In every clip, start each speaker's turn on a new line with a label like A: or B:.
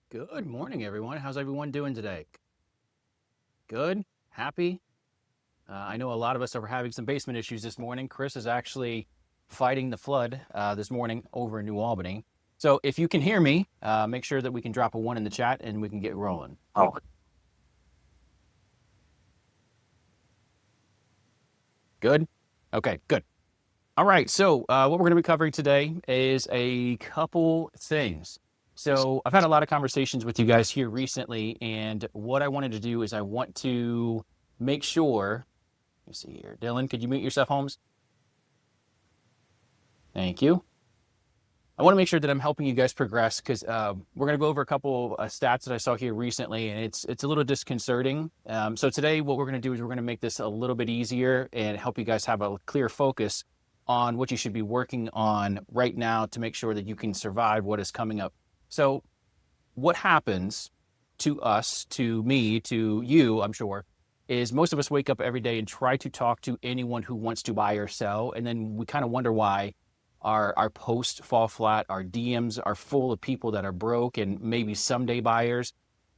A: Good morning, everyone. How's everyone doing today? Good? Happy? I know a lot of us are having some basement issues this morning. Chris is actually fighting the flood this morning over in New Albany. So if you can hear me, make sure that we can drop a one in the chat and we can get rolling. Oh, good? Okay, good. All right. So what we're going to be covering today is a couple things. So I've had a lot of conversations with you guys here recently, and what I wanted to do is I want to make sure. Let me see here. Dylan, could you mute yourself, Holmes? Thank you. I want to make sure that I'm helping you guys progress because we're going to go over a couple stats that I saw here recently, and it's a little disconcerting. So today, what we're going to do is we're going to make this a little bit easier and help you guys have a clear focus on what you should be working on right now to make sure that you can survive what is coming up. So, what happens to us, to me, to you, I'm sure, is most of us wake up every day and try to talk to anyone who wants to buy or sell, and then we kind of wonder why our posts fall flat, our DMs are full of people that are broke and maybe someday buyers,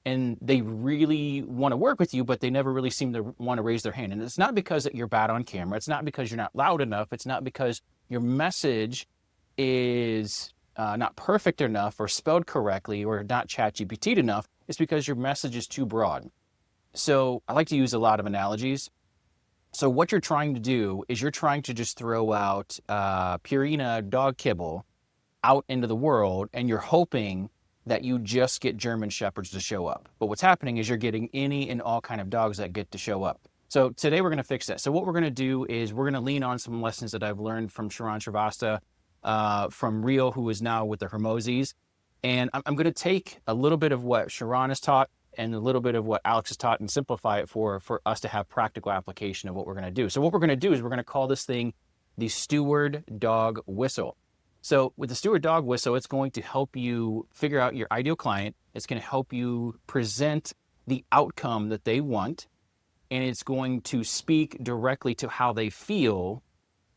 A: and they really want to work with you, but they never really seem to want to raise their hand. And it's not because that you're bad on camera. It's not because you're not loud enough. It's not because your message is not perfect enough or spelled correctly or not chat GPT'd enough. It's because your message is too broad. So I like to use a lot of analogies. So what you're trying to do is you're trying to just throw out Purina dog kibble out into the world, and you're hoping that you just get German Shepherds to show up. But what's happening is you're getting any and all kind of dogs that get to show up. So today we're going to fix that. So what we're going to do is we're going to lean on some lessons that I've learned from Sharon Shrivastava, from Rio, who is now with the Hermosis. And I'm going to take a little bit of what Sharon has taught and a little bit of what Alex has taught and simplify it for us to have practical application of what we're going to do. So what we're going to do is we're going to call this thing the Steward Dog Whistle. So with the Steward Dog Whistle, it's going to help you figure out your ideal client. It's going to help you present the outcome that they want, and it's going to speak directly to how they feel,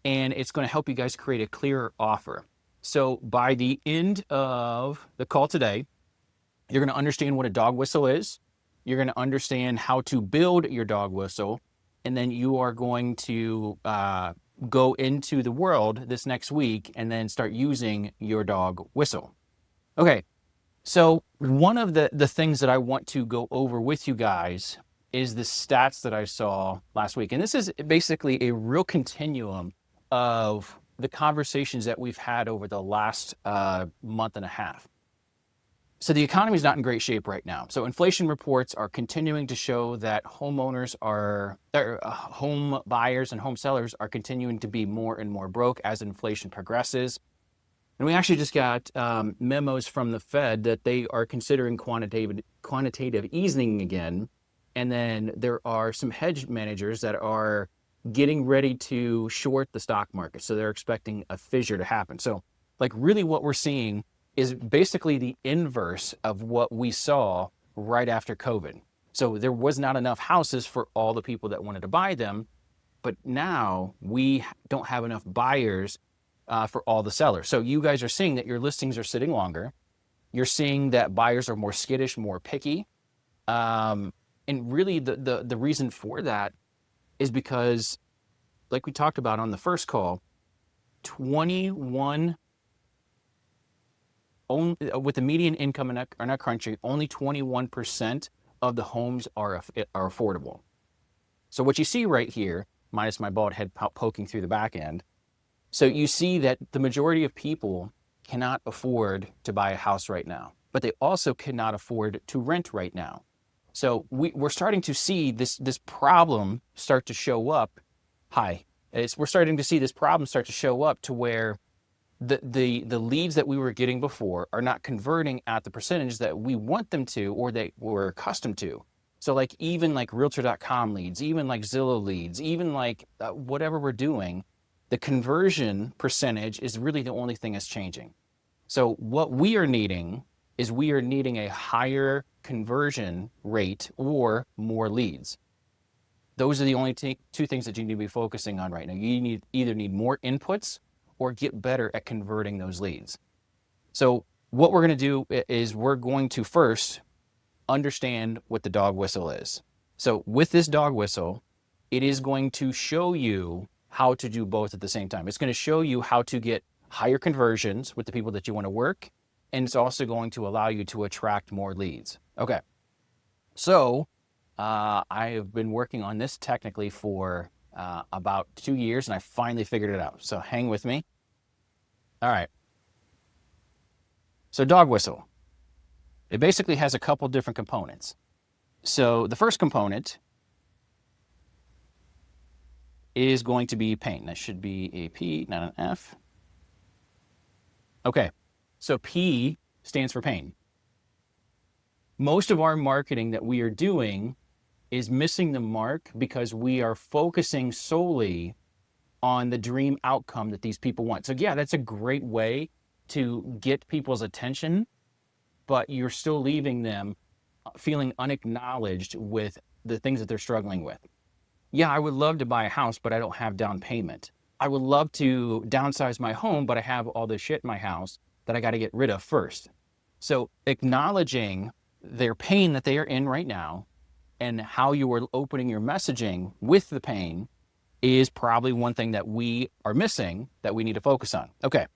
A: and it's going to help you guys create a clearer offer. So by the end of the call today, you're going to understand what a dog whistle is. You're going to understand how to build your dog whistle, and then you are going to go into the world this next week and then start using your dog whistle. Okay, so one of the things that I want to go over with you guys is the stats that I saw last week. And this is basically a real continuum of the conversations that we've had over the last month and a half. So the economy is not in great shape right now. So inflation reports are continuing to show that home buyers and home sellers are continuing to be more and more broke as inflation progresses. And we actually just got memos from the Fed that they are considering quantitative easing again. And then there are some hedge managers that are getting ready to short the stock market. So they're expecting a fissure to happen. So like really what we're seeing is basically the inverse of what we saw right after COVID. So there was not enough houses for all the people that wanted to buy them, but now we don't have enough buyers for all the sellers. So you guys are seeing that your listings are sitting longer. You're seeing that buyers are more skittish, more picky. And really the reason for that is because, like we talked about on the first call, 21 with the median income in our country, only 21% of the homes are affordable. So what you see right here, minus my bald head poking through the back end, so you see that the majority of people cannot afford to buy a house right now, but they also cannot afford to rent right now. So we're starting to see this problem start to show up. We're starting to see this problem start to show up to where the leads that we were getting before are not converting at the percentage that we want them to or that we're accustomed to. So like even like realtor.com leads, even like Zillow leads, even like whatever we're doing, the conversion percentage is really the only thing that's changing. So what we are needing is a higher conversion rate or more leads. Those are the only two things that you need to be focusing on right now. You either need more inputs or get better at converting those leads. So what we're going to do is we're going to first understand what the dog whistle is. So with this dog whistle, it is going to show you how to do both at the same time. It's going to show you how to get higher conversions with the people that you want to work. And it's also going to allow you to attract more leads. Okay. So I have been working on this technically for about 2 years, and I finally figured it out. So hang with me. All right. So dog whistle. It basically has a couple different components. So the first component is going to be pain. That should be a P, not an F. Okay, so P stands for pain. Most of our marketing that we are doing is missing the mark because we are focusing solely on the dream outcome that these people want. So yeah, that's a great way to get people's attention, but you're still leaving them feeling unacknowledged with the things that they're struggling with. Yeah, I would love to buy a house, but I don't have down payment. I would love to downsize my home, but I have all this shit in my house that I got to get rid of first. So acknowledging their pain that they are in right now and how you are opening your messaging with the pain is probably one thing that we are missing that we need to focus on. Okay.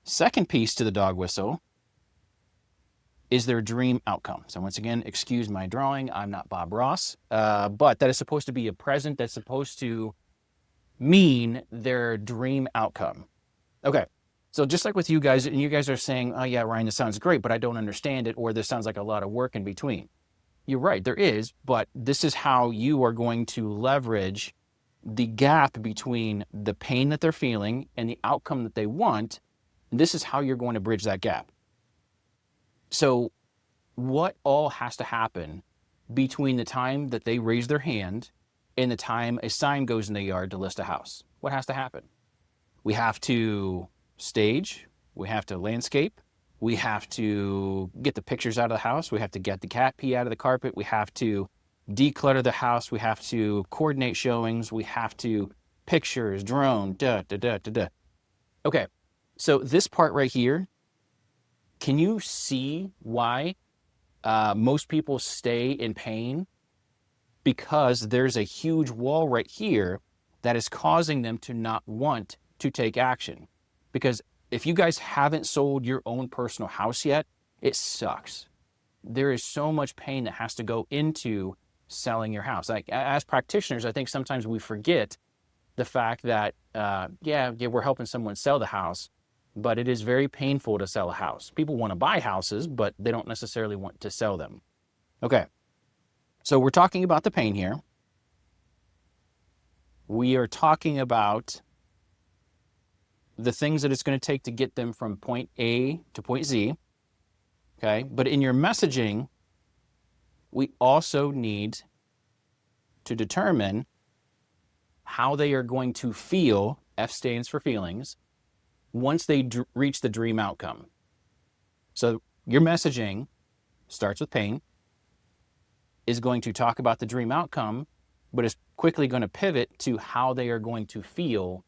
A: Second piece to the dog whistle is their dream outcome. So once again, excuse my drawing. I'm not Bob Ross, but that is supposed to be a present that's supposed to mean their dream outcome. Okay. So just like with you guys, and you guys are saying, oh yeah, Ryan, this sounds great, but I don't understand it, or this sounds like a lot of work in between. You're right, there is, but this is how you are going to leverage the gap between the pain that they're feeling and the outcome that they want. This is how you're going to bridge that gap. So what all has to happen between the time that they raise their hand and the time a sign goes in the yard to list a house? What has to happen? We have to stage, we have to landscape, we have to get the pictures out of the house, we have to get the cat pee out of the carpet, we have to declutter the house, we have to coordinate showings, we have to pictures, drone, Okay, so this part right here, can you see why most people stay in pain? Because there's a huge wall right here that is causing them to not want to take action. Because if you guys haven't sold your own personal house yet, it sucks. There is so much pain that has to go into selling your house. Like as practitioners, I think sometimes we forget the fact that, yeah, we're helping someone sell the house, but it is very painful to sell a house. People want to buy houses, but they don't necessarily want to sell them. Okay, so we're talking about the pain here. We are talking about the things that it's going to take to get them from point A to point Z. Okay, but in your messaging, we also need to determine how they are going to feel, F stands for feelings, once they reach the dream outcome. So your messaging starts with pain, is going to talk about the dream outcome, but is quickly going to pivot to how they are going to feel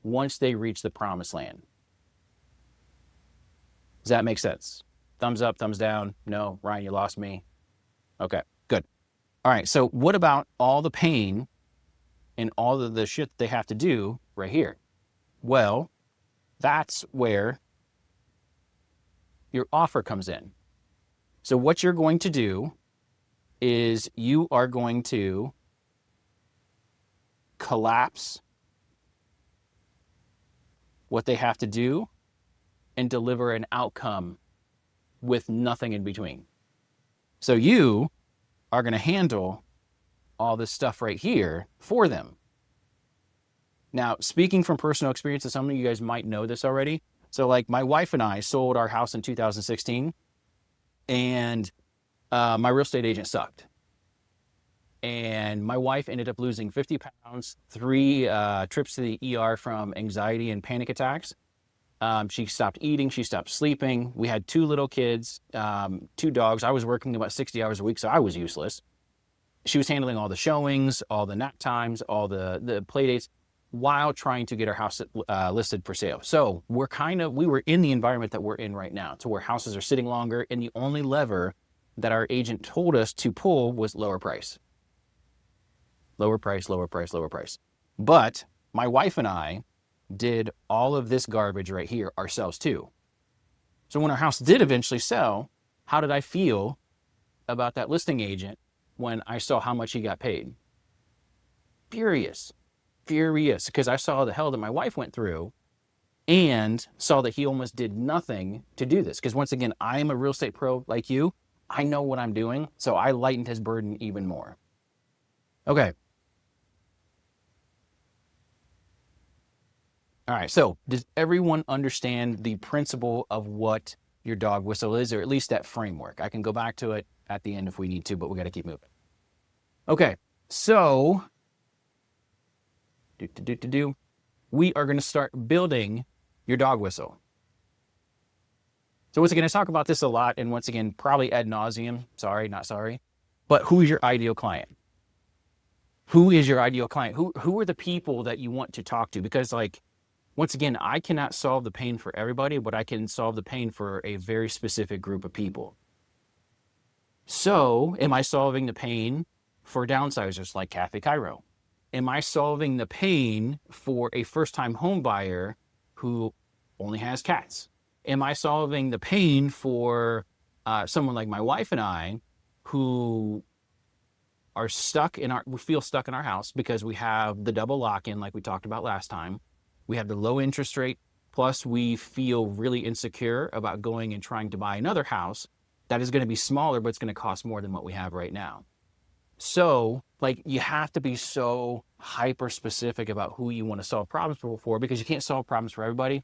A: once they reach the promised land. Does that make sense? Thumbs up, thumbs down. No, Ryan, you lost me. Okay, good. All right, so what about all the pain and all of the shit that they have to do right here? Well, that's where your offer comes in. So what you're going to do is you are going to collapse what they have to do and deliver an outcome with nothing in between. So you are going to handle all this stuff right here for them. Now, speaking from personal experience, some of you guys might know this already. So like my wife and I sold our house in 2016, and my real estate agent sucked. And my wife ended up losing 50 pounds, 3 trips to the ER from anxiety and panic attacks. She stopped eating, she stopped sleeping. We had 2 little kids, 2 dogs. I was working about 60 hours a week, so I was useless. She was handling all the showings, all the nap times, all the play dates. while trying to get our house listed for sale. So we were in the environment that we're in right now, to where houses are sitting longer, and the only lever that our agent told us to pull was lower price. Lower price, lower price, lower price. But my wife and I did all of this garbage right here ourselves too. So when our house did eventually sell, how did I feel about that listing agent when I saw how much he got paid? Furious, because I saw the hell that my wife went through and saw that he almost did nothing to do this. Because once again, I am a real estate pro like you. I know what I'm doing. So I lightened his burden even more. Okay. All right. So does everyone understand the principle of what your dog whistle is, or at least that framework? I can go back to it at the end if we need to, but we got to keep moving. Okay. So we are going to start building your dog whistle. So once again, I talk about this a lot, and once again, probably ad nauseum. Sorry, not sorry. But who is your ideal client? Who is your ideal client? Who are the people that you want to talk to? Because once again, I cannot solve the pain for everybody, but I can solve the pain for a very specific group of people. So am I solving the pain for downsizers like Kathy Cairo? Am I solving the pain for a first-time home buyer who only has cats? Am I solving the pain for someone like my wife and I who are we feel stuck in our house because we have the double lock-in like we talked about last time. We have the low interest rate, plus we feel really insecure about going and trying to buy another house that is going to be smaller, but it's going to cost more than what we have right now. So you have to be so hyper specific about who you want to solve problems for, because you can't solve problems for everybody,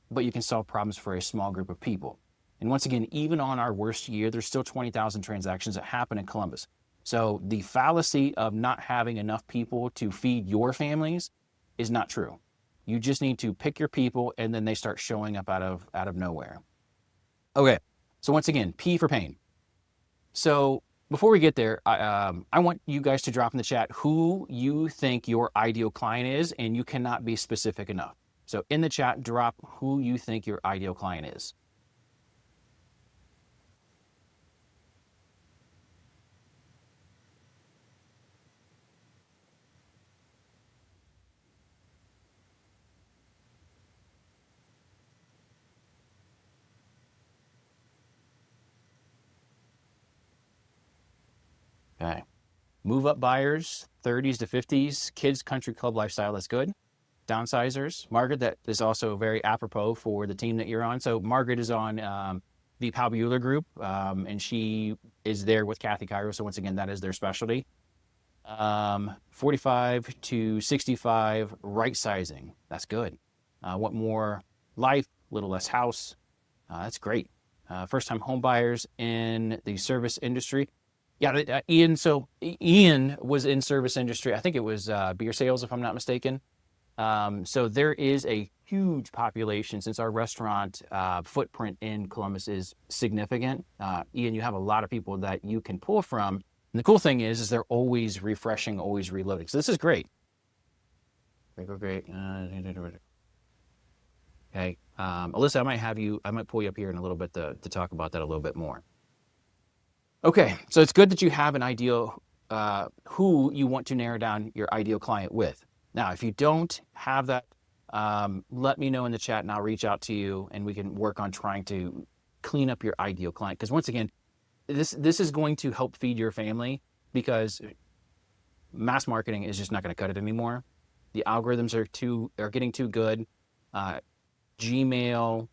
A: but you can solve problems for a small group of people. And once again, even on our worst year, there's still 20,000 transactions that happen in Columbus. So the fallacy of not having enough people to feed your families is not true. You just need to pick your people, and then they start showing up out of nowhere. Okay, so once again, P for pain. So before we get there, I want you guys to drop in the chat who you think your ideal client is, and you cannot be specific enough. So in the chat, drop who you think your ideal client is. Okay. Move up buyers, 30s to 50s, kids, country club lifestyle, that's good. Downsizers, Margaret, that is also very apropos for the team that you're on. So Margaret is on the Pal Bueller group, and she is there with Kathy Cairo. So once again, that is their specialty. 45 to 65, right sizing, that's good. Want more life, little less house, that's great. First-time home buyers in the service industry. Yeah, Ian. So Ian was in service industry. I think it was beer sales, if I'm not mistaken. So there is a huge population, since our restaurant footprint in Columbus is significant. Ian, you have a lot of people that you can pull from. And the cool thing is they're always refreshing, always reloading. So this is great. Great. Okay. Alyssa, I might pull you up here in a little bit to talk about that a little bit more. Okay, so it's good that you have an ideal who you want to narrow down your ideal client with. Now, if you don't have that, let me know in the chat and I'll reach out to you and we can work on trying to clean up your ideal client. Because once again, this is going to help feed your family, because mass marketing is just not going to cut it anymore. The algorithms are getting too good. Gmail,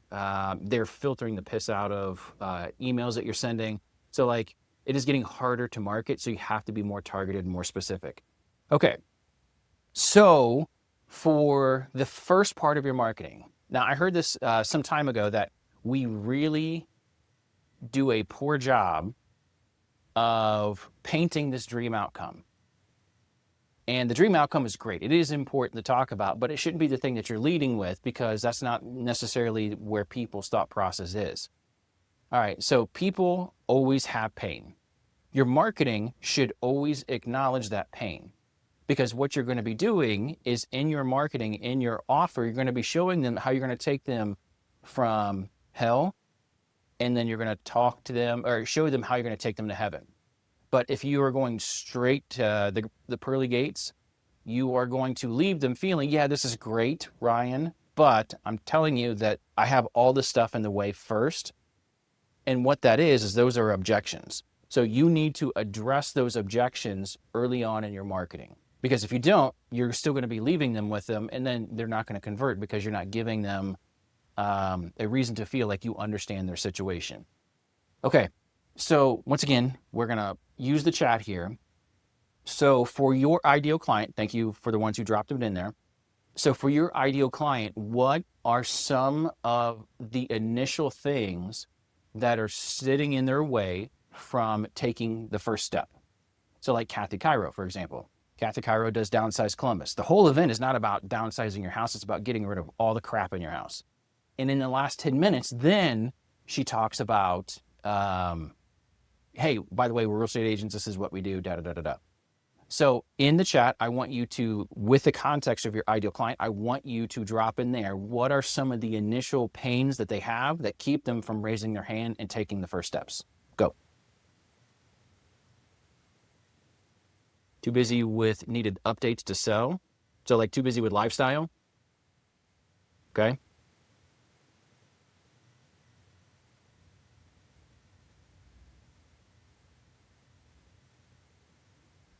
A: they're filtering the piss out of emails that you're sending. So it is getting harder to market, so you have to be more targeted and more specific. Okay, so for the first part of your marketing, now I heard this some time ago that we really do a poor job of painting this dream outcome. And the dream outcome is great. It is important to talk about, but it shouldn't be the thing that you're leading with, because that's not necessarily where people's thought process is. All right, so people always have pain. Your marketing should always acknowledge that pain, Because what you're going to be doing is in your marketing, in your offer, you're going to be showing them how you're going to take them from hell, and then you're going to talk to them or show them how you're going to take them to heaven. But if you are going straight to the pearly gates, you are going to leave them feeling, yeah, this is great, Ryan, but I'm telling you that I have all this stuff in the way first. And what that is those are objections. So you need to address those objections early on in your marketing. Because if you don't, you're still going to be leaving them with them, and then they're not going to convert because you're not giving them a reason to feel like you understand their situation. Okay, so once again, we're going to use the chat here. So for your ideal client, thank you for the ones who dropped it in there. So for your ideal client, what are some of the initial things that are sitting in their way from taking the first step? So like Kathy Cairo, for example. Kathy Cairo does Downsize Columbus. The whole event is not about downsizing your house. It's about getting rid of all the crap in your house. And in the last 10 minutes, then she talks about, hey, by the way, we're real estate agents. This is what we do, da-da-da-da-da. So in the chat, I want you to, with the context of your ideal client, I want you to drop in there, what are some of the initial pains that they have that keep them from raising their hand and taking the first steps? Go. Too busy with needed updates to sell. So like too busy with lifestyle. Okay.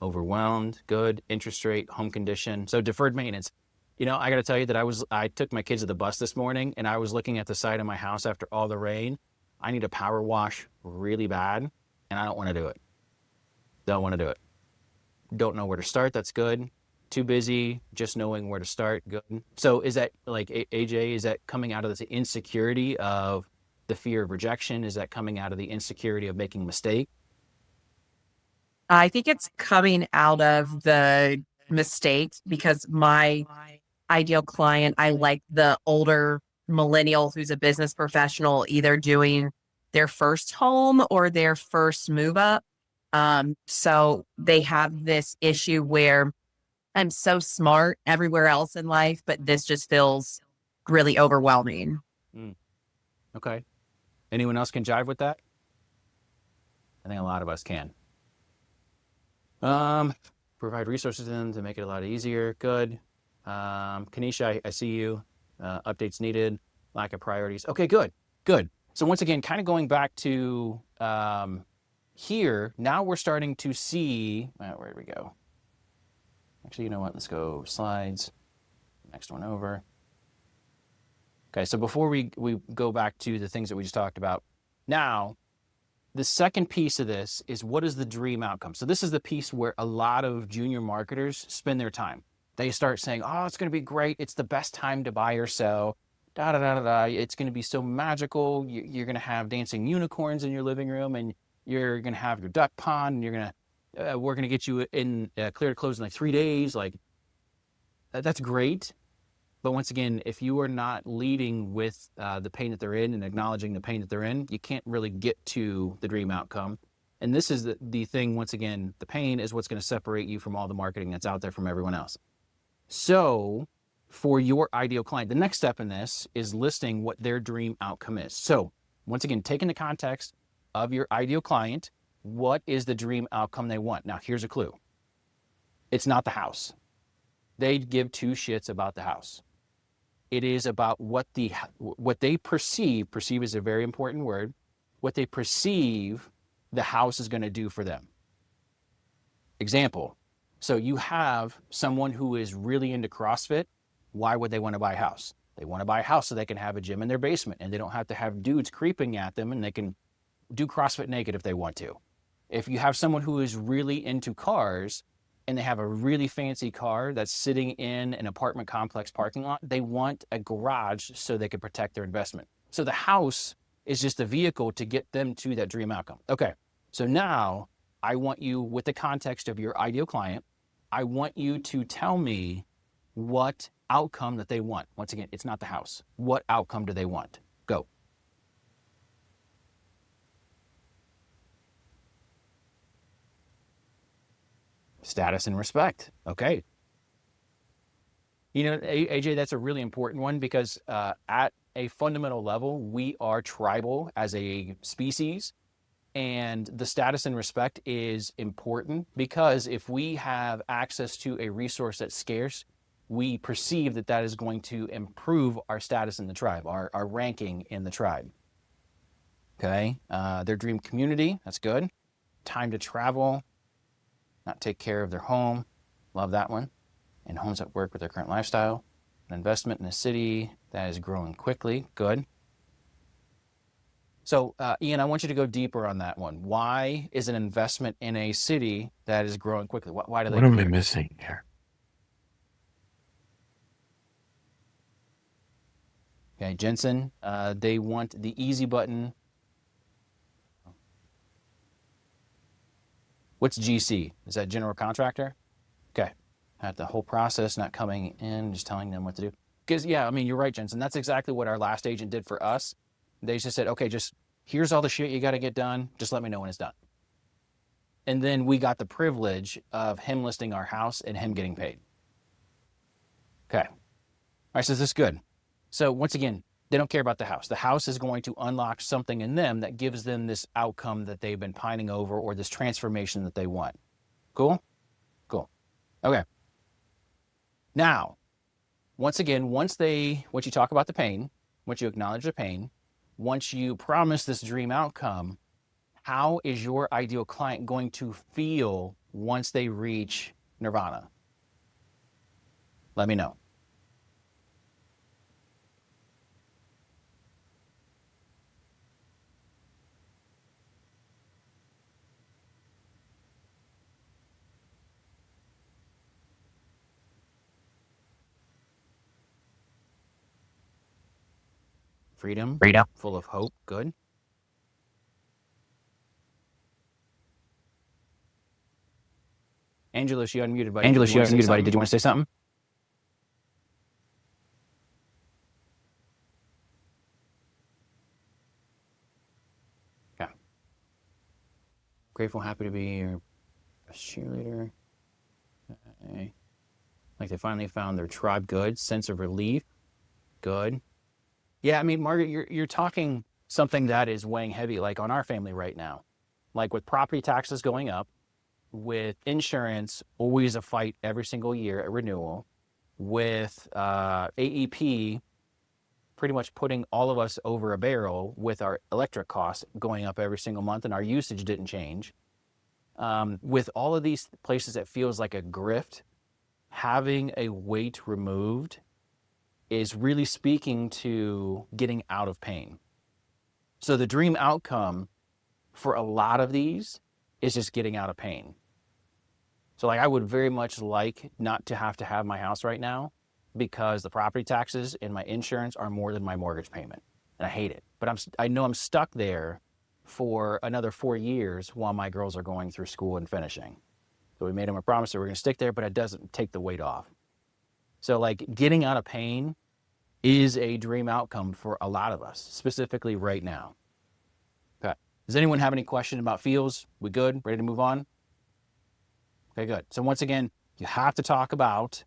A: Overwhelmed, good. Interest rate, home condition. So deferred maintenance. You know, I got to tell you that I took my kids to the bus this morning, and I was looking at the side of my house after all the rain. I need a power wash really bad, and I don't want to do it. Don't want to do it. Don't know where to start. That's good. Too busy, just knowing where to start. Good. So is that like AJ, is that coming out of the insecurity of the fear of rejection? Is that coming out of the insecurity of making a mistake?
B: I think it's coming out of the mistakes because my ideal client, I like the older millennial who's a business professional, either doing their first home or their first move up. So they have this issue where I'm so smart everywhere else in life, but this just feels really overwhelming.
A: Okay. Anyone else can jive with that? I think a lot of us can. Provide resources to them to make it a lot easier. Good. Kanisha, I see you. Updates needed. Lack of priorities. Okay, good. Good. So once again, kind of going back to here, now we're starting to see, where did we go? Actually, you know what? Let's go slides. Next one over. Okay, so before we go back to the things that we just talked about, now, the second piece of this is what is the dream outcome? So this is the piece where a lot of junior marketers spend their time. They start saying, oh, it's going to be great. It's the best time to buy or sell. Da, da, da, da, da. It's going to be so magical. You're going to have dancing unicorns in your living room, and you're going to have your duck pond, and we're going to get you in clear to close in like 3 days. Like, that's great. But once again, if you are not leading with the pain that they're in and acknowledging the pain that they're in, you can't really get to the dream outcome. And this is the thing, once again, the pain is what's going to separate you from all the marketing that's out there from everyone else. So for your ideal client, the next step in this is listing what their dream outcome is. So once again, taking the context of your ideal client, what is the dream outcome they want? Now, here's a clue. It's not the house. They give two shits about the house. It is about what they perceive is a very important word, what they perceive the house is going to do for them. Example, so you have someone who is really into CrossFit. Why would they want to buy a house? They want to buy a house so they can have a gym in their basement and they don't have to have dudes creeping at them, and they can do CrossFit naked if they want to. If you have someone who is really into cars, and they have a really fancy car that's sitting in an apartment complex parking lot, they want a garage so they can protect their investment. So the house is just a vehicle to get them to that dream outcome. Okay, so now I want you, with the context of your ideal client, I want you to tell me what outcome that they want. Once again, it's not the house. What outcome do they want? Go. Status and respect. Okay. You know, AJ, that's a really important one because at a fundamental level, we are tribal as a species. And the status and respect is important because if we have access to a resource that's scarce, we perceive that that is going to improve our status in the tribe, our ranking in the tribe. Okay. Their dream community, that's good. Time to travel, not take care of their home. Love that one. And homes that work with their current lifestyle. An investment in a city that is growing quickly. Good. So, Ian, I want you to go deeper on that one. Why is an investment in a city that is growing quickly? Why do they
C: What am I
A: care?
C: missing here?
A: Okay, Jensen, they want the easy button. What's GC? Is that general contractor? Okay. At the whole process, not coming in, just telling them what to do. Because, yeah, I mean, you're right, Jensen. That's exactly what our last agent did for us. They just said, okay, just here's all the shit you got to get done. Just let me know when it's done. And then we got the privilege of him listing our house and him getting paid. Okay. All right, so this is good. So once again, they don't care about the house. The house is going to unlock something in them that gives them this outcome that they've been pining over or this transformation that they want. Cool? Cool. Okay. Now, once again, once you talk about the pain, once you acknowledge the pain, once you promise this dream outcome, how is your ideal client going to feel once they reach nirvana? Let me know. Freedom, full of hope, good. Angelus, you unmuted, buddy. Did you want to say something? Okay. Grateful, happy to be your cheerleader. Okay. Like they finally found their tribe, good. Sense of relief, good. Yeah, I mean, Margaret, you're talking something that is weighing heavy, like on our family right now. Like with property taxes going up, with insurance always a fight every single year at renewal, with AEP pretty much putting all of us over a barrel with our electric costs going up every single month and our usage didn't change. With all of these places that feels like a grift, having a weight removed is really speaking to getting out of pain. So the dream outcome for a lot of these is just getting out of pain. So like I would very much like not to have my house right now because the property taxes and my insurance are more than my mortgage payment. And I hate it. But I know I'm stuck there for another 4 years while my girls are going through school and finishing. So we made them a promise that we're going to stick there, but it doesn't take the weight off. So like getting out of pain is a dream outcome for a lot of us, specifically right now. Okay. Does anyone have any question about feels? We good? Ready to move on? Okay, good. So once again, you have to talk about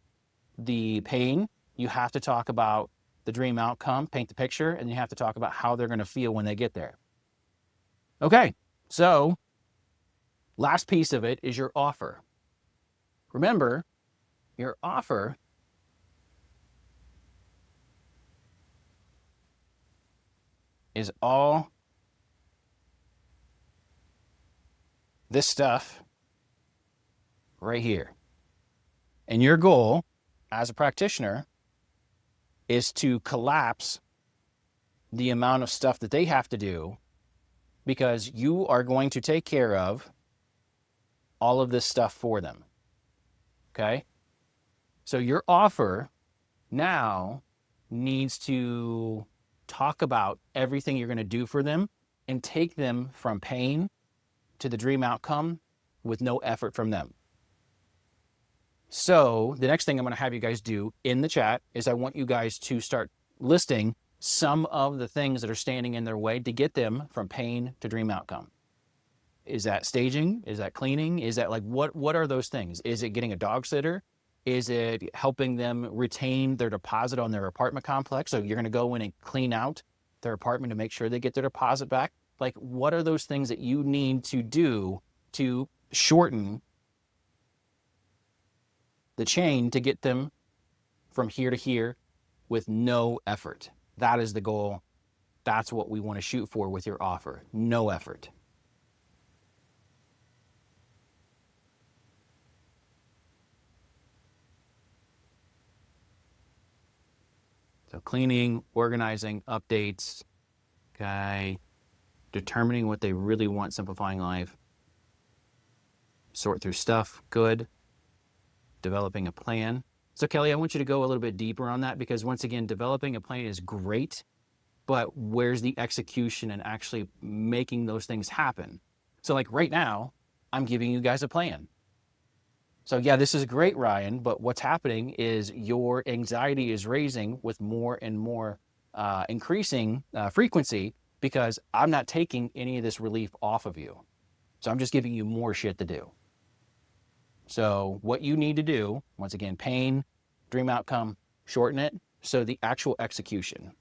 A: the pain. You have to talk about the dream outcome, paint the picture, and you have to talk about how they're going to feel when they get there. Okay. So last piece of it is your offer. Remember, your offer is all this stuff right here. And your goal as a practitioner is to collapse the amount of stuff that they have to do because you are going to take care of all of this stuff for them. Okay? So your offer now needs to talk about everything you're going to do for them and take them from pain to the dream outcome with no effort from them. So the next thing I'm going to have you guys do in the chat is I want you guys to start listing some of the things that are standing in their way to get them from pain to dream outcome. Is that staging? Is that cleaning? Is that like, what are those things? Is it getting a dog sitter? Is it helping them retain their deposit on their apartment complex? So you're going to go in and clean out their apartment to make sure they get their deposit back. Like, what are those things that you need to do to shorten the chain to get them from here to here with no effort? That is the goal. That's what we want to shoot for with your offer. No effort. So cleaning, organizing, updates, okay, determining what they really want, simplifying life, sort through stuff, good, developing a plan. So Kelly, I want you to go a little bit deeper on that, because once again, developing a plan is great, but where's the execution and actually making those things happen? So like right now, I'm giving you guys a plan. So yeah, this is great, Ryan, but what's happening is your anxiety is raising with more and more increasing frequency, because I'm not taking any of this relief off of you. So I'm just giving you more shit to do. So what you need to do, once again, pain, dream outcome, shorten it. So the actual execution.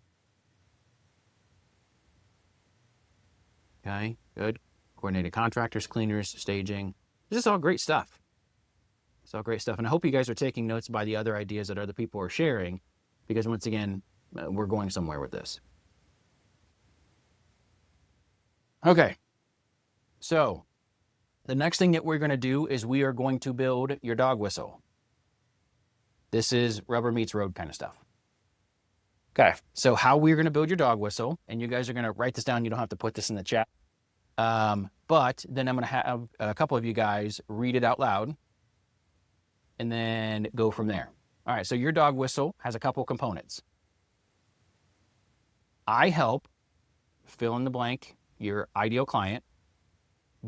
A: Okay, good. Coordinated contractors, cleaners, staging. This is all great stuff. It's all great stuff. And I hope you guys are taking notes by the other ideas that other people are sharing, because once again, we're going somewhere with this. Okay. So the next thing that we're going to do is we are going to build your dog whistle. This is rubber meets road kind of stuff. Okay. So how we're going to build your dog whistle, and you guys are going to write this down. You don't have to put this in the chat. But then I'm going to have a couple of you guys read it out loud and then go from there. All right. So your dog whistle has a couple components. I help fill in the blank, your ideal client,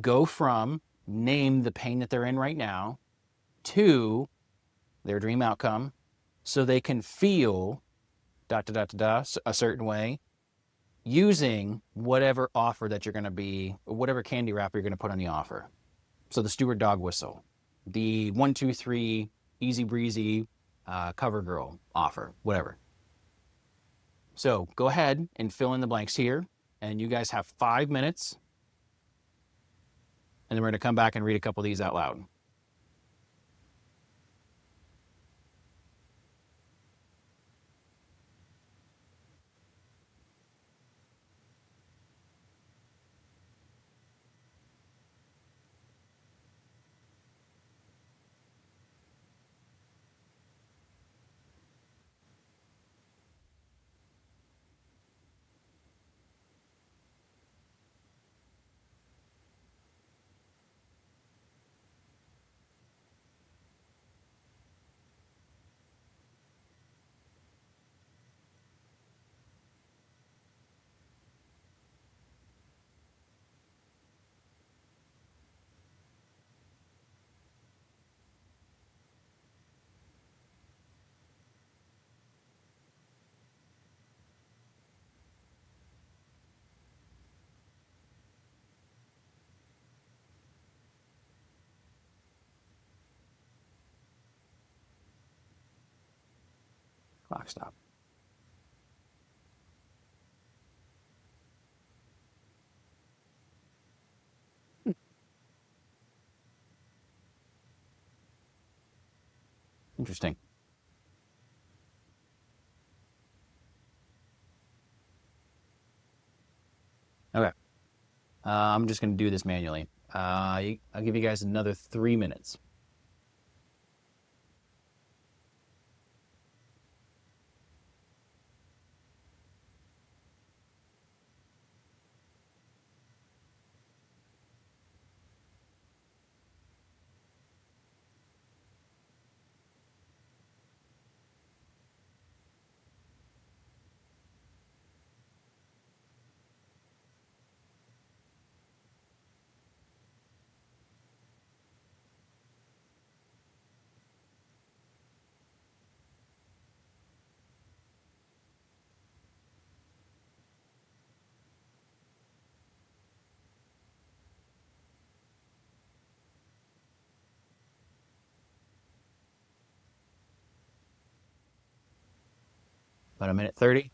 A: go from name the pain that they're in right now to their dream outcome, so they can feel a certain way using whatever offer that you're going to be, whatever candy wrapper you're going to put on the offer. So the Steward dog whistle, the 1, 2, 3 easy breezy cover girl offer, whatever. So go ahead and fill in the blanks here, and you guys have 5 minutes, and then we're going to come back and read a couple of these out loud. Clock stop. Interesting. Okay. I'm just going to do this manually. I'll give you guys another 3 minutes. About a minute 30.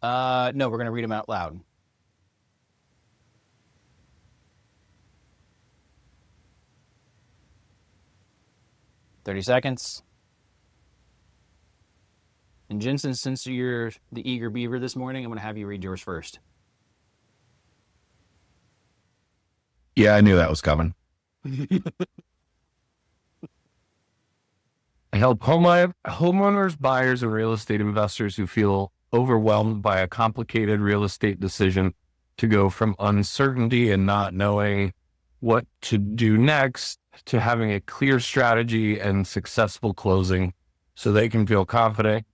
A: No, we're going to read them out loud. 30 seconds. And Jensen, since you're the eager beaver this morning, I'm going to have you read yours first.
C: Yeah, I knew that was coming. I help homeowners, buyers, and real estate investors who feel overwhelmed by a complicated real estate decision to go from uncertainty and not knowing what to do next to having a clear strategy and successful closing so they can feel confident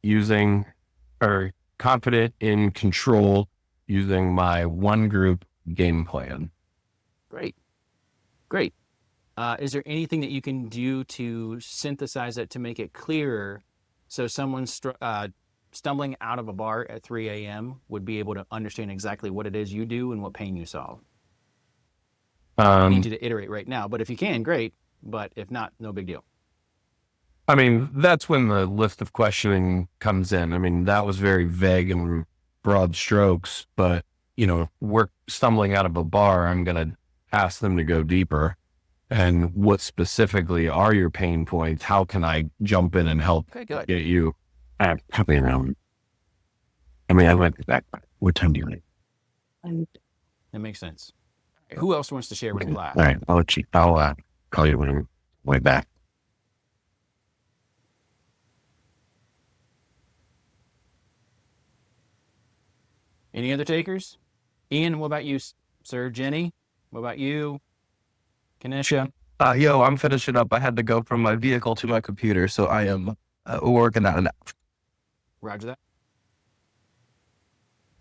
C: in control using my one group game plan.
A: Great. Is there anything that you can do to synthesize it to make it clearer so someone stumbling out of a bar at 3 a.m. would be able to understand exactly what it is you do and what pain you solve? I need you to iterate right now, but if you can, great. But if not, no big deal.
C: I mean, that's when the list of questioning comes in. I mean, that was very vague and broad strokes, but, we're stumbling out of a bar. I'm going to ask them to go deeper. And what specifically are your pain points? How can I jump in and help get you? Probably around. I went back. What time do you need?
A: That makes sense. Who else wants to share with the class?
C: All right. I'll call you when I'm way back.
A: Any other takers? Ian, what about you, sir? Jenny, what about you? Kanisha?
D: I'm finishing up. I had to go from my vehicle to my computer, so I am working on it.
A: Roger that.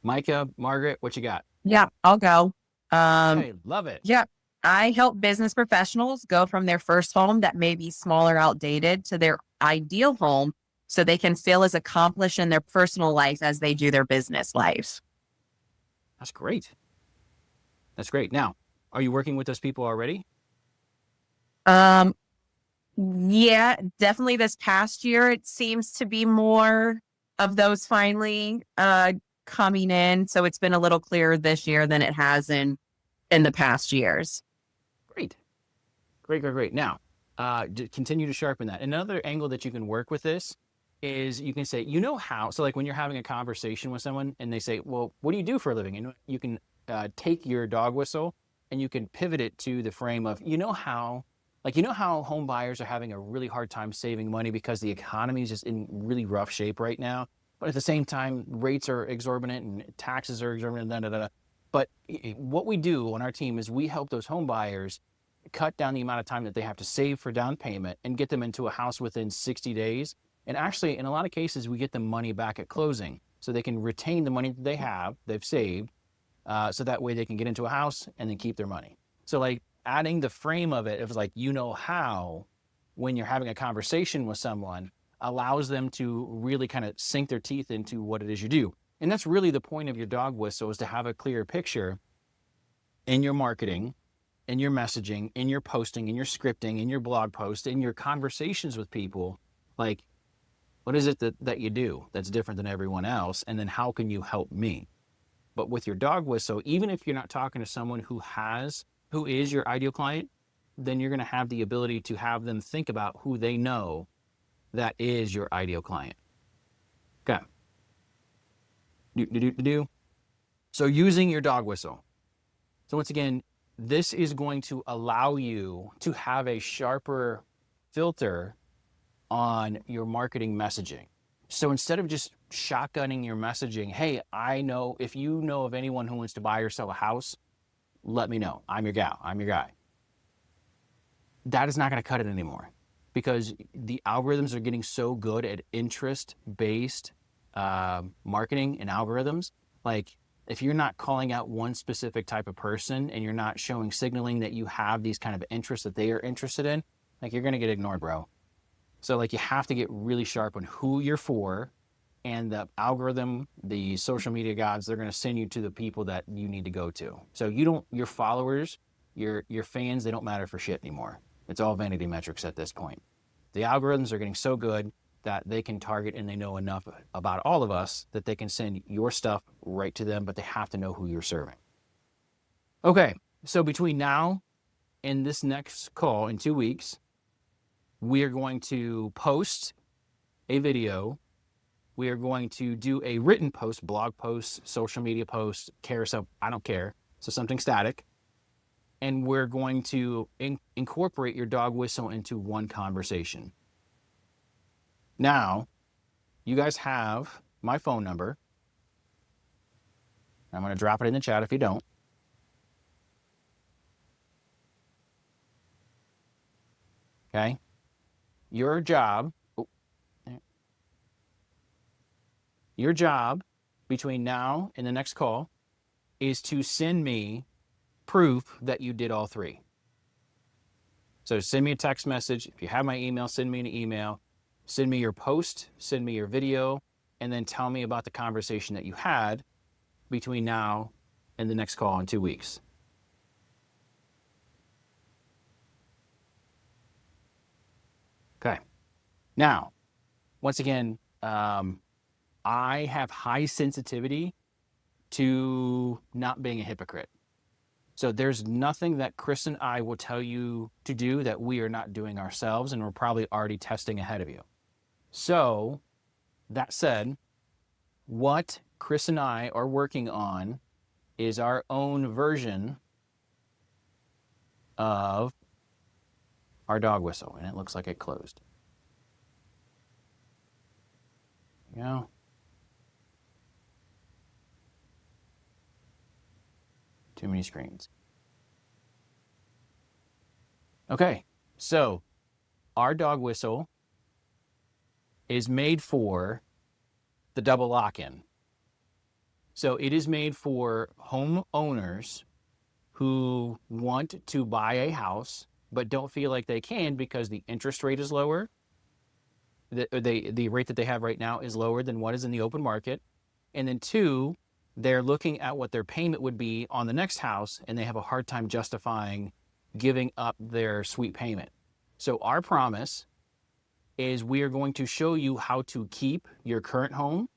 A: Micah, Margaret, what you got?
B: Yeah, I'll go.
A: Hey, love it.
B: Yeah, I help business professionals go from their first home that may be small or outdated to their ideal home so they can feel as accomplished in their personal life as they do their business lives.
A: That's great. Now, are you working with those people already?
B: Yeah, definitely this past year, it seems to be more of those finally coming in. So it's been a little clearer this year than it has in the past years.
A: Great. Now, continue to sharpen that. Another angle that you can work with this is you can say, how, so like when you're having a conversation with someone and they say, well, what do you do for a living? And you can take your dog whistle and you can pivot it to the frame of, how home buyers are having a really hard time saving money because the economy is just in really rough shape right now. But at the same time, rates are exorbitant and taxes are exorbitant. But what we do on our team is we help those home buyers cut down the amount of time that they have to save for down payment and get them into a house within 60 days. And actually, in a lot of cases, we get them money back at closing so they can retain the money that they've saved, so that way they can get into a house and then keep their money. So like adding the frame of it, how, when you're having a conversation with someone, allows them to really kind of sink their teeth into what it is you do. And that's really the point of your dog whistle, is to have a clear picture in your marketing, in your messaging, in your posting, in your scripting, in your blog post, in your conversations with people. Like, what is it that you do that's different than everyone else? And then how can you help me? But with your dog whistle, even if you're not talking to someone who is your ideal client, then you're going to have the ability to have them think about who they know that is your ideal client. Okay. So using your dog whistle. So once again, this is going to allow you to have a sharper filter on your marketing messaging. So instead of just shotgunning your messaging, hey, I know if you know of anyone who wants to buy or sell a house, let me know. I'm your gal. I'm your guy. That is not going to cut it anymore, because the algorithms are getting so good at interest-based marketing and algorithms. Like, if you're not calling out one specific type of person and you're not signaling that you have these kind of interests that they are interested in, like, you're going to get ignored, bro. So like you have to get really sharp on who you're for, and the algorithm, the social media gods, they're going to send you to the people that you need to go to. So your followers, your fans, they don't matter for shit anymore. It's all vanity metrics at this point. The algorithms are getting so good that they can target, and they know enough about all of us that they can send your stuff right to them, but they have to know who you're serving. Okay, so between now and this next call in 2 weeks, we are going to post a video. We are going to do a written post, blog post, social media post, carousel, I don't care. So something static. And we're going to incorporate your dog whistle into one conversation. Now, you guys have my phone number. I'm going to drop it in the chat if you don't. Okay. Your job between now and the next call is to send me proof that you did all three. So send me a text message. If you have my email, send me an email. Send me your post, send me your video, and then tell me about the conversation that you had between now and the next call in 2 weeks. Okay. Now, once again, I have high sensitivity to not being a hypocrite. So there's nothing that Chris and I will tell you to do that we are not doing ourselves, and we're probably already testing ahead of you. So that said, what Chris and I are working on is our own version of our dog whistle, and it looks like it closed. You know, too many screens. Okay, so our dog whistle is made for the double lock-in. So it is made for homeowners who want to buy a house but don't feel like they can because the interest rate is lower. The rate that they have right now is lower than what is in the open market. And then two, they're looking at what their payment would be on the next house, and they have a hard time justifying giving up their sweet payment. So our promise is we are going to show you how to keep your current home,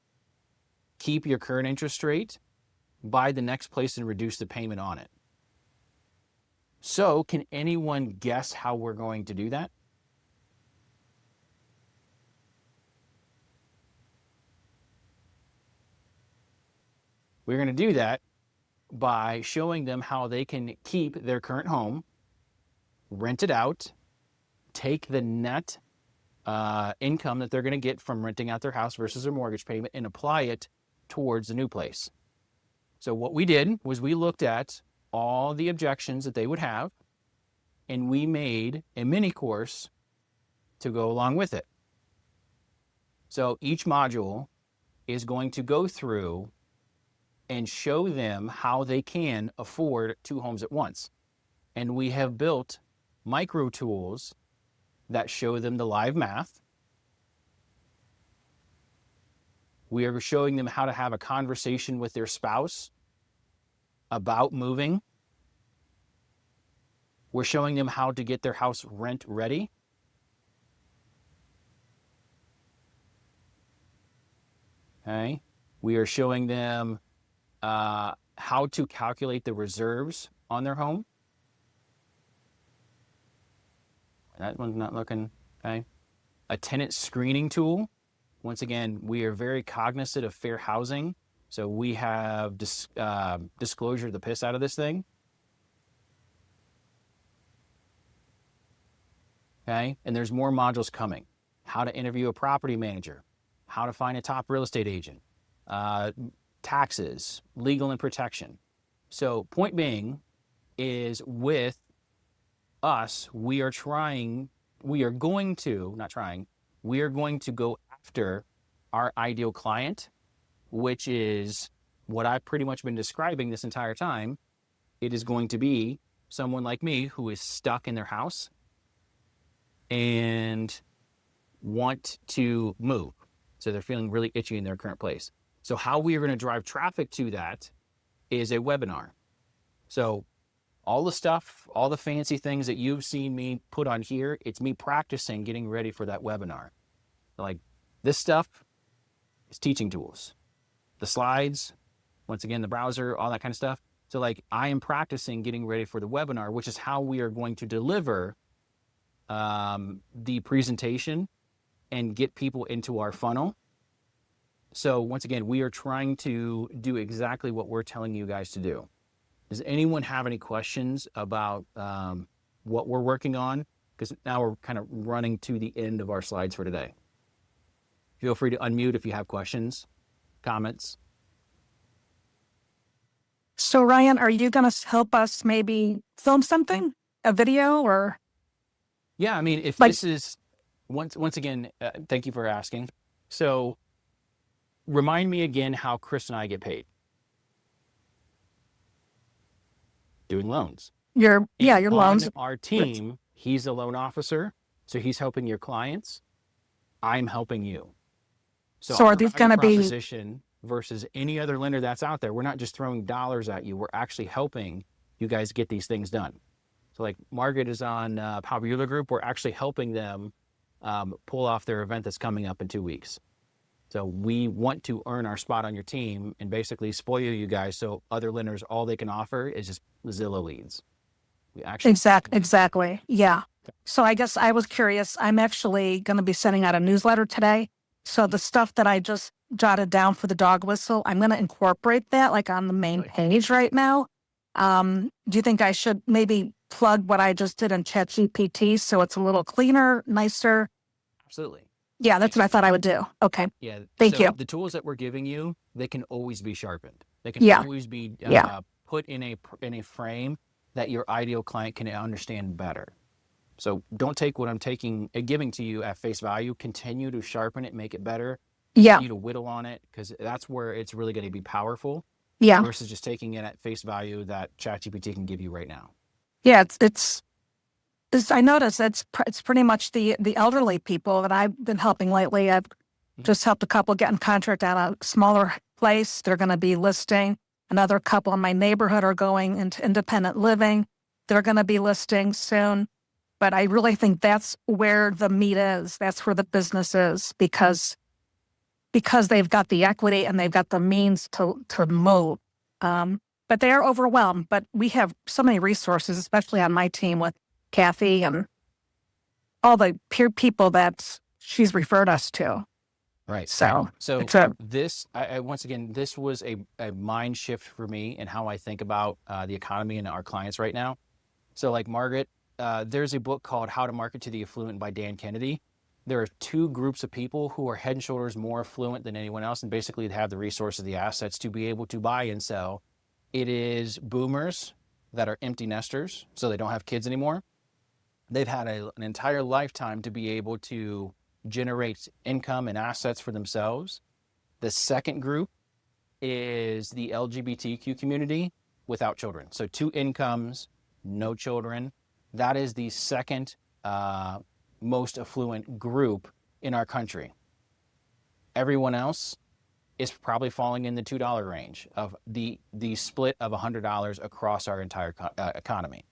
A: keep your current interest rate, buy the next place and reduce the payment on it. So can anyone guess how we're going to do that? We're going to do that by showing them how they can keep their current home, rent it out, take the net income that they're going to get from renting out their house versus their mortgage payment, and apply it towards the new place. So what we did was we looked at all the objections that they would have, and we made a mini course to go along with it. So each module is going to go through and show them how they can afford 2 homes at once. And we have built micro tools that show them the live math. We are showing them how to have a conversation with their spouse about moving. We're showing them how to get their house rent ready. Okay. We are showing them how to calculate the reserves on their home. That one's not looking, okay. A tenant screening tool. Once again, we are very cognizant of fair housing. So we have disclosure the piss out of this thing. Okay, and there's more modules coming. How to interview a property manager, how to find a top real estate agent, taxes, legal and protection. So point being is with us, we are going to go after our ideal client, which is what I've pretty much been describing this entire time. It is going to be someone like me who is stuck in their house and want to move. So they're feeling really itchy in their current place. So how we are going to drive traffic to that is a webinar. So all the stuff, all the fancy things that you've seen me put on here, it's me practicing getting ready for that webinar. Like this stuff is teaching tools. The slides, once again, the browser, all that kind of stuff. So like I am practicing getting ready for the webinar, which is how we are going to deliver the presentation and get people into our funnel. So once again, we are trying to do exactly what we're telling you guys to do. Does anyone have any questions about what we're working on? Because now we're kind of running to the end of our slides for today. Feel free to unmute if you have questions, comments.
E: So Ryan, are you going to help us maybe film something, a video or?
A: Yeah, I mean, if
E: Like-
A: this is, once again, thank you for asking. So remind me again how Chris and I get paid. Doing loans.
E: Your
A: And
E: loans.
A: on our team, he's a loan officer, so he's helping your clients. I'm helping you.
E: So are
A: our
E: these
A: value
E: gonna be-
A: proposition versus any other lender that's out there? We're not just throwing dollars at you. We're actually helping you guys get these things done. So like Margaret is on Power Bueller Group. We're actually helping them pull off their event that's coming up in 2 weeks. So we want to earn our spot on your team and basically spoil you guys. So other lenders, all they can offer is just Zillow leads. We actually
E: Exactly. Yeah. So I guess I was curious. I'm actually going to be sending out a newsletter today. So the stuff that I just jotted down for the dog whistle, I'm going to incorporate that like on the main page right now. Do you think I should maybe plug what I just did in ChatGPT so it's a little cleaner, nicer?
A: Absolutely.
E: Yeah, that's what I thought I would do. Okay.
A: Yeah.
E: Thank you.
A: The tools that we're giving you, they can always be sharpened. They can
E: Yeah.
A: always be
E: Yeah.
A: put in a frame that your ideal client can understand better. So don't take what I'm giving to you at face value. Continue to sharpen it, make it better.
E: Yeah.
A: Continue to whittle on it, because that's where it's really going to be powerful
E: Yeah.
A: versus just taking it at face value that ChatGPT can give you right now.
E: Yeah. It's I notice it's pretty much the elderly people that I've been helping lately. I've just helped a couple get in contract at a smaller place. They're going to be listing. Another couple in my neighborhood are going into independent living. They're going to be listing soon. But I really think that's where the meat is. That's where the business is because they've got the equity and they've got the means to move. But they are overwhelmed. But we have so many resources, especially on my team with Kathy and all the peer people that she's referred us to.
A: Right.
E: So
A: So this, once again, this was a mind shift for me and how I think about the economy and our clients right now. So like Margaret, there's a book called How to Market to the Affluent by Dan Kennedy. There are two groups of people who are head and shoulders more affluent than anyone else and basically have the resources, the assets to be able to buy and sell. It is boomers that are empty nesters, so they don't have kids anymore. They've had an entire lifetime to be able to generate income and assets for themselves. The second group is the LGBTQ community without children. So 2 incomes, no children. That is the second most affluent group in our country. Everyone else is probably falling in the $2 range of the split of $100 across our entire economy.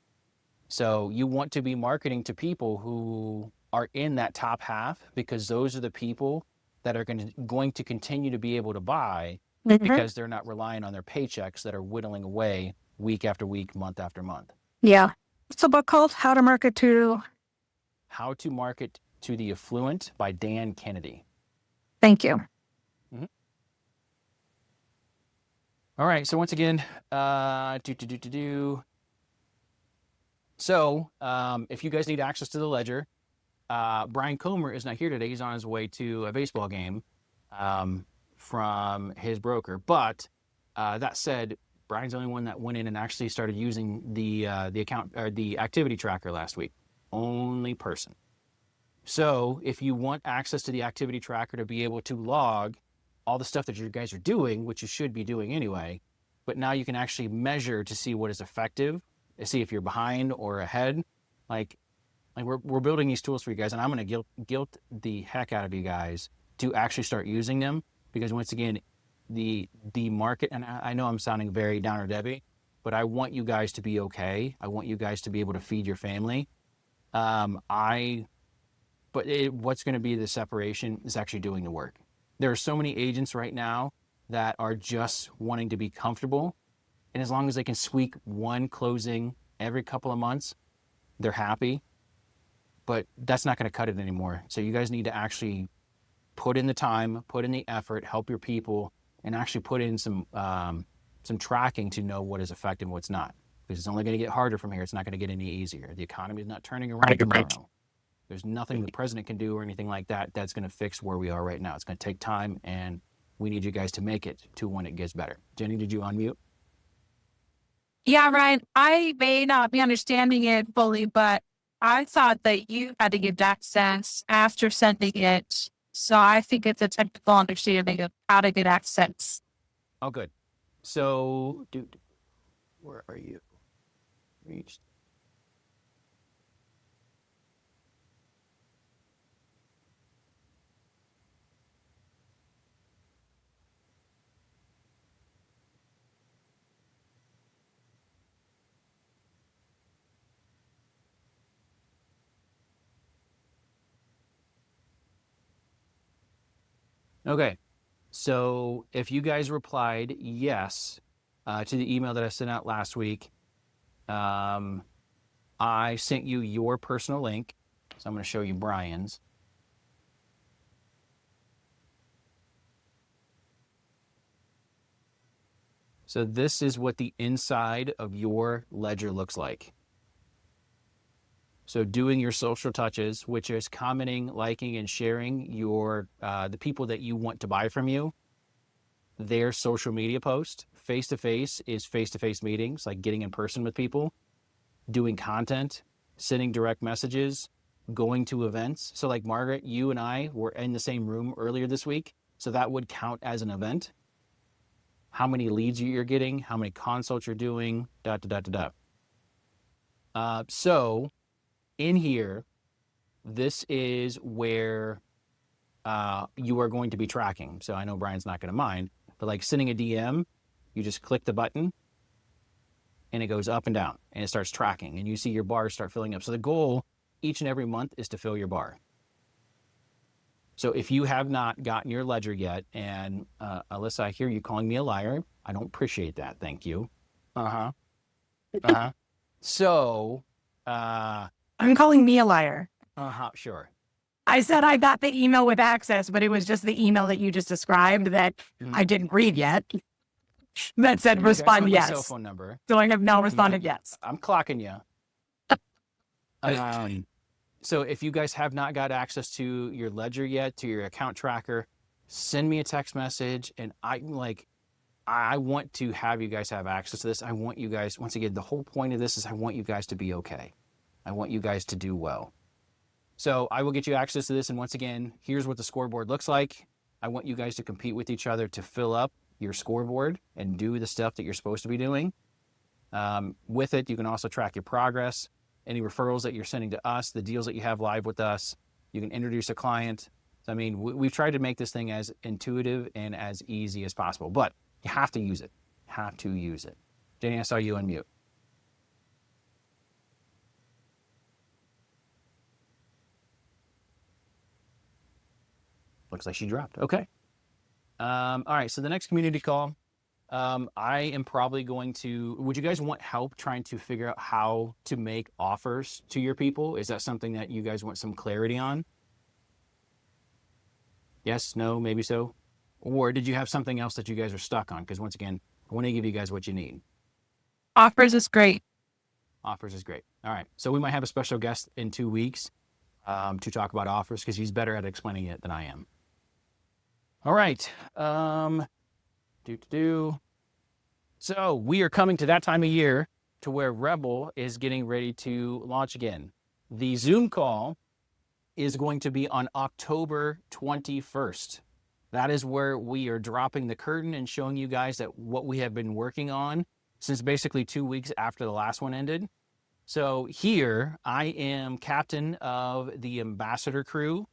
A: So you want to be marketing to people who are in that top half, because those are the people that are going to continue to be able to buy because they're not relying on their paychecks that are whittling away week after week, month after month.
E: Yeah. What's the book called? How to Market to
A: the Affluent by Dan Kennedy.
E: Thank you.
A: All right. So once again, So if you guys need access to the ledger, Brian Comer is not here today. He's on his way to a baseball game from his broker. But that said, Brian's the only one that went in and actually started using the account or the activity tracker last week. Only person. So if you want access to the activity tracker to be able to log all the stuff that you guys are doing, which you should be doing anyway, but now you can actually measure to see what is effective, to see if you're behind or ahead. Like, Like we're building these tools for you guys, and I'm going to guilt the heck out of you guys to actually start using them, because once again, the market, and I know I'm sounding very downer Debbie, but I want you guys to be okay. I want you guys to be able to feed your family. What's going to be the separation is actually doing the work. There are so many agents right now that are just wanting to be comfortable, and as long as they can squeak one closing every couple of months, they're happy. But that's not going to cut it anymore. So you guys need to actually put in the time, put in the effort, help your people, and actually put in some tracking to know what is effective and what's not. Because it's only going to get harder from here. It's not going to get any easier. The economy is not turning around tomorrow. There's nothing the president can do or anything like that that's going to fix where we are right now. It's going to take time, and we need you guys to make it to when it gets better. Jenny, did you unmute?
F: Yeah, Ryan, I may not be understanding it fully, but I thought that you had to give access after sending it. So I think it's a technical understanding of how to get access.
A: Oh, good. So, dude, where are you? Reached. Okay, so if you guys replied yes to the email that I sent out last week, I sent you your personal link. So I'm going to show you Brian's. So this is what the inside of your ledger looks like. So doing your social touches, which is commenting, liking, and sharing your the people that you want to buy from you, their social media post. Face-to-face is face-to-face meetings, like getting in person with people, doing content, sending direct messages, going to events. So like Margaret, you and I were in the same room earlier this week. So that would count as an event. How many leads you're getting, how many consults you're doing, So in here, this is where you are going to be tracking. So I know Brian's not going to mind, but like sending a DM, you just click the button and it goes up and down and it starts tracking and you see your bars start filling up. So the goal each and every month is to fill your bar. So if you have not gotten your ledger yet, and Alyssa, I hear you calling me a liar. I don't appreciate that. Thank you. So,
E: I'm calling me a liar.
A: sure.
E: I said I got the email with access, but it was just the email that you just described that I didn't read yet. That said, respond
A: My
E: yes.
A: cell phone number.
E: So I have now responded yes.
A: I'm clocking you. So if you guys have not got access to your ledger yet, to your account tracker, send me a text message, and I want to have you guys have access to this. I want you guys, once again, the whole point of this is I want you guys to be okay. I want you guys to do well. So I will get you access to this. And once again, here's what the scoreboard looks like. I want you guys to compete with each other to fill up your scoreboard and do the stuff that you're supposed to be doing. With it, you can also track your progress, any referrals that you're sending to us, the deals that you have live with us. You can introduce a client. So, I mean, we've tried to make this thing as intuitive and as easy as possible, but you have to use it. Have to use it. Jenny, I saw you unmute. Looks like she dropped. Okay. All right. So the next community call, I am probably going to, would you guys want help trying to figure out how to make offers to your people? Is that something that you guys want some clarity on? Yes, no, maybe so. Or did you have something else that you guys are stuck on? Because once again, I want to give you guys what you need.
F: Offers is great.
A: Offers is great. All right. So we might have a special guest in 2 weeks to talk about offers because he's better at explaining it than I am. All right. So we are coming to that time of year to where Rebel is getting ready to launch again. The Zoom call is going to be on October 21st. That is where we are dropping the curtain and showing you guys that what we have been working on since basically 2 weeks after the last one ended. So here I am captain of the ambassador crew,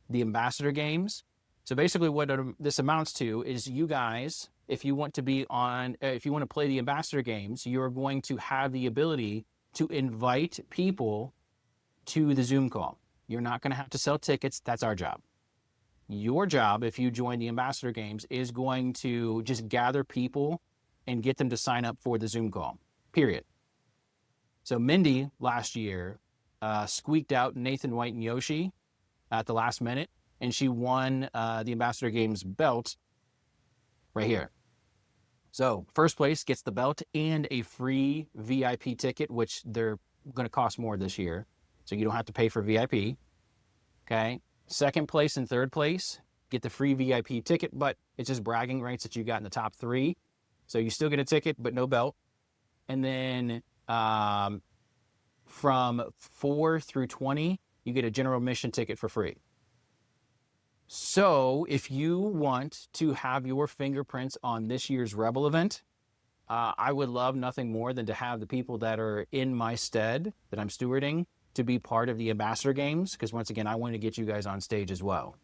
A: the ambassador games. So basically what this amounts to is you guys, if you want to be on, if you want to play the ambassador games, you're going to have the ability to invite people to the Zoom call. You're not going to have to sell tickets. That's our job. Your job, if you join the ambassador games, is going to just gather people and get them to sign up for the Zoom call, period. So Mindy last year squeaked out Nathan White and Yoshi at the last minute, and she won the ambassador games belt right here. So first place gets the belt and a free VIP ticket, which they're going to cost more this year. So you don't have to pay for VIP. Okay. Second place and third place get the free VIP ticket, but it's just bragging rights that you got in the top 3. So you still get a ticket, but no belt. And then from 4 through 20, you get a general admission ticket for free. So if you want to have your fingerprints on this year's Rebel event, I would love nothing more than to have the people that are in my stead that I'm stewarding to be part of the ambassador games, because once again, I want to get you guys on stage as well.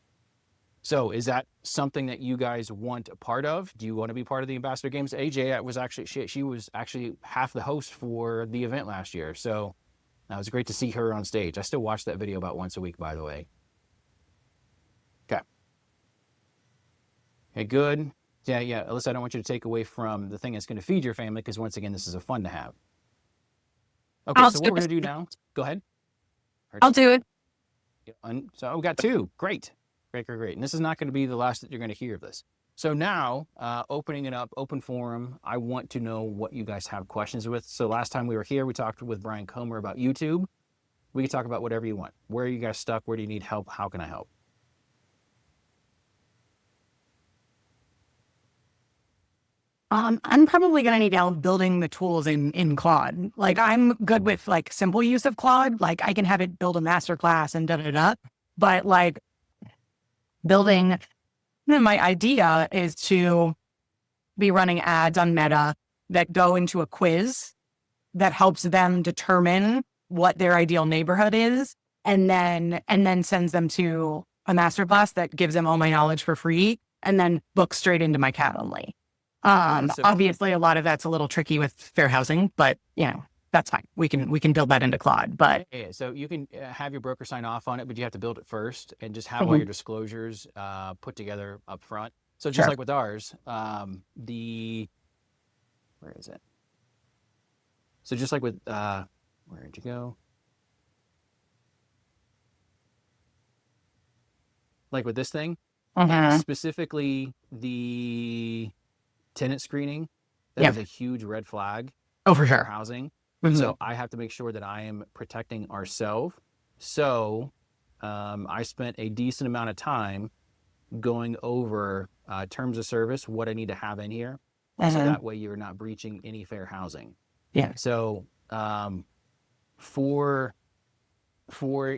A: So is that something that you guys want a part of? Do you want to be part of the ambassador games? AJ was actually, she was actually half the host for the event last year. So it was great to see her on stage. I still watch that video about once a week, by the way. Okay. Okay, good. Yeah. Alyssa, I don't want you to take away from the thing that's going to feed your family, because once again, this is a fun to have. Okay, so what we're going to do now, go ahead.
F: I'll do it.
A: So we got 2. Great. And this is not going to be the last that you're going to hear of this. So now, opening it up, open forum, I want to know what you guys have questions with. So last time we were here, we talked with Brian Comer about YouTube. We can talk about whatever you want. Where are you guys stuck? Where do you need help? How can I help?
E: I'm probably going to need help building the tools in Claude. Like, I'm good with like simple use of Claude. Like, I can have it build a master class and da-da-da. But like building, my idea is to be running ads on Meta that go into a quiz that helps them determine what their ideal neighborhood is, and then sends them to a masterclass that gives them all my knowledge for free, and then book straight into my Calendly. Obviously a lot of that's a little tricky with fair housing, but that's fine. We can build that into Claude, but
A: yeah, so you can have your broker sign off on it, but you have to build it first and just have all your disclosures put together up front. So just like with ours, where is it? So just like with, where'd you go? Like with this thing, specifically the tenant screening, that is a huge red flag.
E: Oh, for sure.
A: Housing. So I have to make sure that I am protecting ourselves. So I spent a decent amount of time going over terms of service, what I need to have in here. So that way you're not breaching any fair housing.
E: Yeah.
A: So for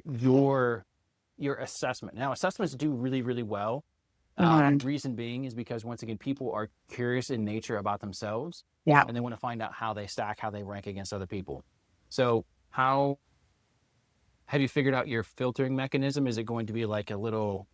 A: your assessment, now assessments do really, really well. Reason being is because, once again, people are curious in nature about themselves.
E: Yeah.
A: And they want to find out how they stack, how they rank against other people. So how have you figured out your filtering mechanism? Is it going to be like a little,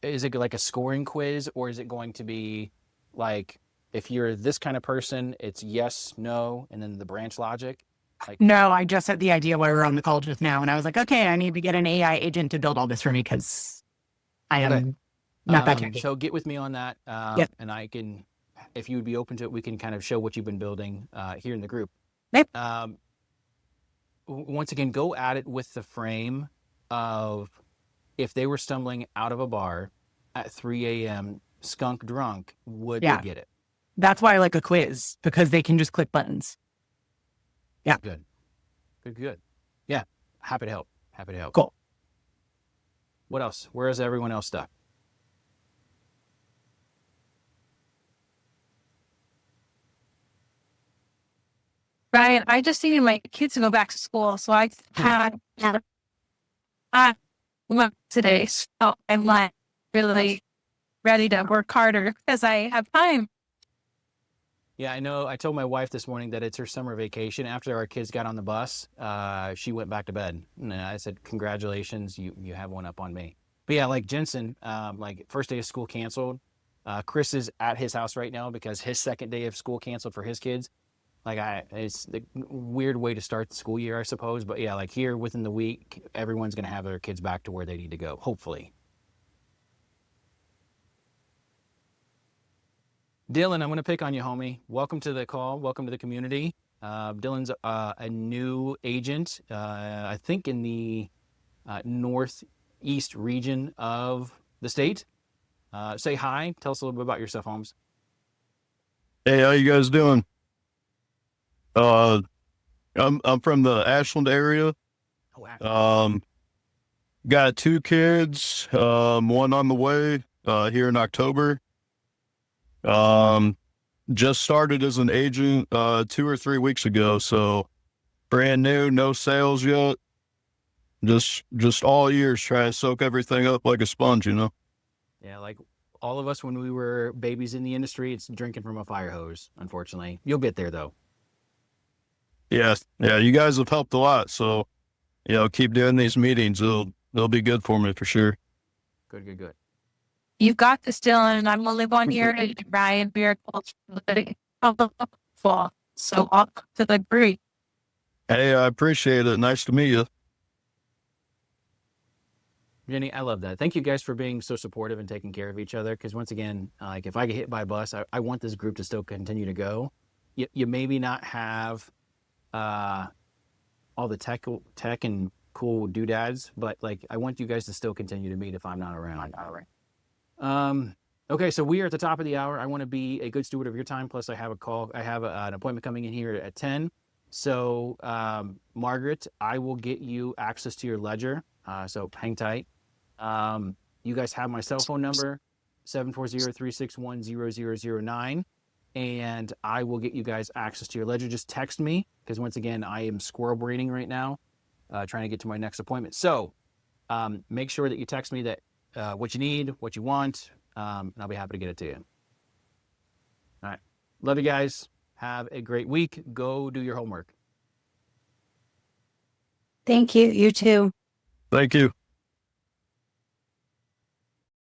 A: is it like a scoring quiz, or is it going to be like, if you're this kind of person, it's yes, no, and then the branch logic? Like,
E: no, I just had the idea while we were on the call just now, and I was like, okay, I need to get an AI agent to build all this for me, because I am not that techy.
A: So get with me on that, and I can, if you would be open to it, we can kind of show what you've been building here in the group.
E: Yep.
A: Once again, go at it with the frame of, if they were stumbling out of a bar at 3 a.m. skunk drunk, would they get it?
E: That's why I like a quiz, because they can just click buttons. Yeah.
A: Good. Yeah. Happy to help.
E: Cool.
A: What else? Where is everyone else stuck?
F: Ryan, I just needed my kids to go back to school, so I went today. So I'm like really ready to work harder because I have time.
A: Yeah, I know. I told my wife this morning that it's her summer vacation. After our kids got on the bus, she went back to bed. And I said, "Congratulations, you have one up on me." But yeah, like Jensen, like first day of school canceled. Chris is at his house right now because his second day of school canceled for his kids. It's a weird way to start the school year, I suppose. But yeah, like here within the week, everyone's gonna have their kids back to where they need to go, hopefully. Dylan, I'm going to pick on you, homie. Welcome to the call. Welcome to the community. Dylan's a new agent, I think in the northeast region of the state. Say hi. Tell us a little bit about yourself, Holmes.
G: Hey, how you guys doing? I'm from the Ashland area.
A: Oh, wow.
G: Got 2 kids, one on the way, here in October. Just started as an agent, 2 or 3 weeks ago. So brand new, no sales yet. Just all ears, try to soak everything up like a sponge, you know?
A: Yeah, like all of us when we were babies in the industry, it's drinking from a fire hose, unfortunately. You'll get there, though.
G: Yeah, you guys have helped a lot. So, keep doing these meetings. They'll be good for me for sure.
A: Good.
F: You've got this, Dylan. I'm only 1 year in Ryan Beer fall. So welcome to the group.
G: Hey, I appreciate it. Nice to meet you.
A: Jenny, I love that. Thank you guys for being so supportive and taking care of each other. Because once again, like if I get hit by a bus, I want this group to still continue to go. You maybe not have all the tech and cool doodads, but like I want you guys to still continue to meet if I'm not around. Okay, so we are at the top of the hour. I want to be a good steward of your time. Plus, I have an appointment coming in here at 10. So, Margaret, I will get you access to your ledger. So hang tight. You guys have my cell phone number, 740-361-0009. And I will get you guys access to your ledger. Just text me because once again, I am squirrel braining right now, trying to get to my next appointment. So make sure that you text me that what you need, what you want, and I'll be happy to get it to you. All right. Love you guys. Have a great week. Go do your homework.
H: Thank you. You too.
G: Thank you.